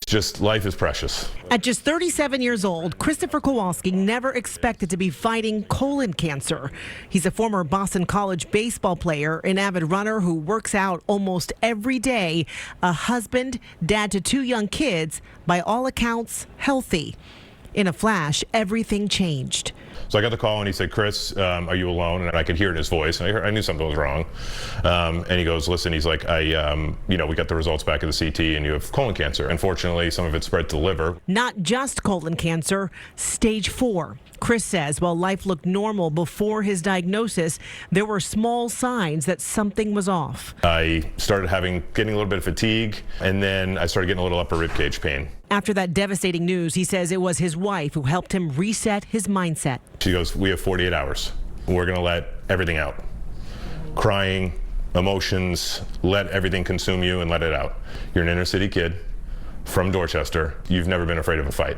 Just life is precious. At just 37 years old, Christopher Kowalski never expected to be fighting colon cancer. He's a former Boston College baseball player, an avid runner who works out almost every day, a husband, dad to 2 young kids, by all accounts, healthy. In a flash, everything changed. So I got the call and he said, "Chris, are you alone?" And I could hear it in his voice. And I knew something was wrong. And he goes, "Listen," he's like, we got the results back of the CT and you have colon cancer. Unfortunately, some of it spread to the liver. Not just colon cancer, stage 4. Chris says while life looked normal before his diagnosis, there were small signs that something was off. I started getting a little bit of fatigue, and then I started getting a little upper rib cage pain. After that devastating news, he says it was his wife who helped him reset his mindset. She goes, "We have 48 hours. We're going to let everything out. Crying, emotions, let everything consume you and let it out. You're an inner city kid from Dorchester. You've never been afraid of a fight."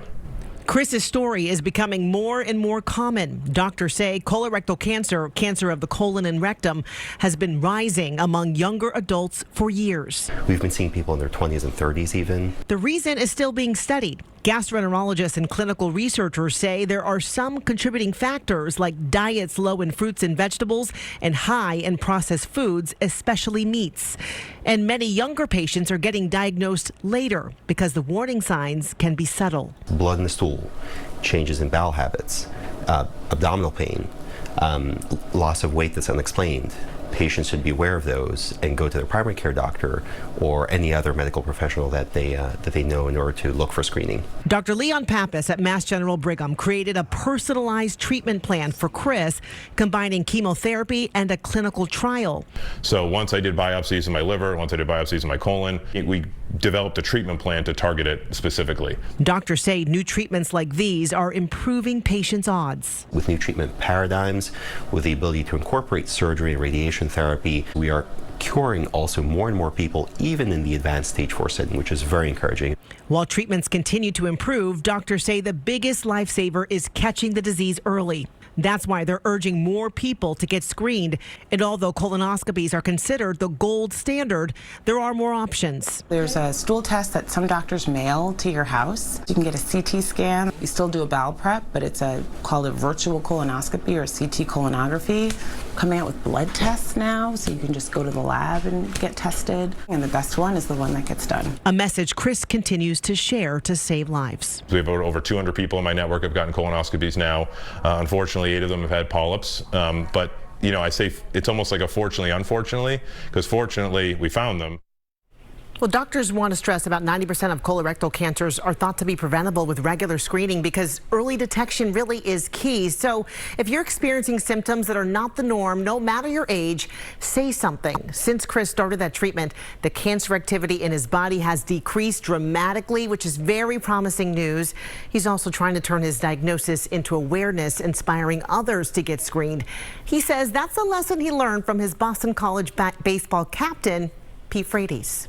Chris's story is becoming more and more common. Doctors say colorectal cancer of the colon and rectum, has been rising among younger adults for years. We've been seeing people in their 20s and 30s even. The reason is still being studied. Gastroenterologists and clinical researchers say there are some contributing factors like diets low in fruits and vegetables and high in processed foods, especially meats. And many younger patients are getting diagnosed later because the warning signs can be subtle. Blood in the stool, changes in bowel habits, abdominal pain, loss of weight that's unexplained. Patients should be aware of those and go to their primary care doctor or any other medical professional that they know in order to look for screening. Dr. Leon Pappas at Mass General Brigham created a personalized treatment plan for Chris, combining chemotherapy and a clinical trial. So once I did biopsies in my liver, once I did biopsies in my colon, we developed a treatment plan to target it specifically. Doctors say new treatments like these are improving patients' odds. With new treatment paradigms, with the ability to incorporate surgery and radiation therapy, we are curing also more and more people, even in the advanced stage 4 setting, which is very encouraging. While treatments continue to improve, doctors say the biggest lifesaver is catching the disease early. That's why they're urging more people to get screened. And although colonoscopies are considered the gold standard, there are more options. There's a stool test that some doctors mail to your house. You can get a CT scan. You still do a bowel prep, but it's called a virtual colonoscopy or CT colonography. Coming out with blood tests now, so you can just go to the lab and get tested. And the best one is the one that gets done. A message Chris continues to share to save lives. We have over 200 people in my network have gotten colonoscopies now. Unfortunately, 8 of them have had polyps. But, I say it's almost like a fortunately, unfortunately, because fortunately we found them. Well, doctors want to stress about 90% of colorectal cancers are thought to be preventable with regular screening because early detection really is key. So if you're experiencing symptoms that are not the norm, no matter your age, say something. Since Chris started that treatment, the cancer activity in his body has decreased dramatically, which is very promising news. He's also trying to turn his diagnosis into awareness, inspiring others to get screened. He says that's a lesson he learned from his Boston College baseball captain, Pete Frates.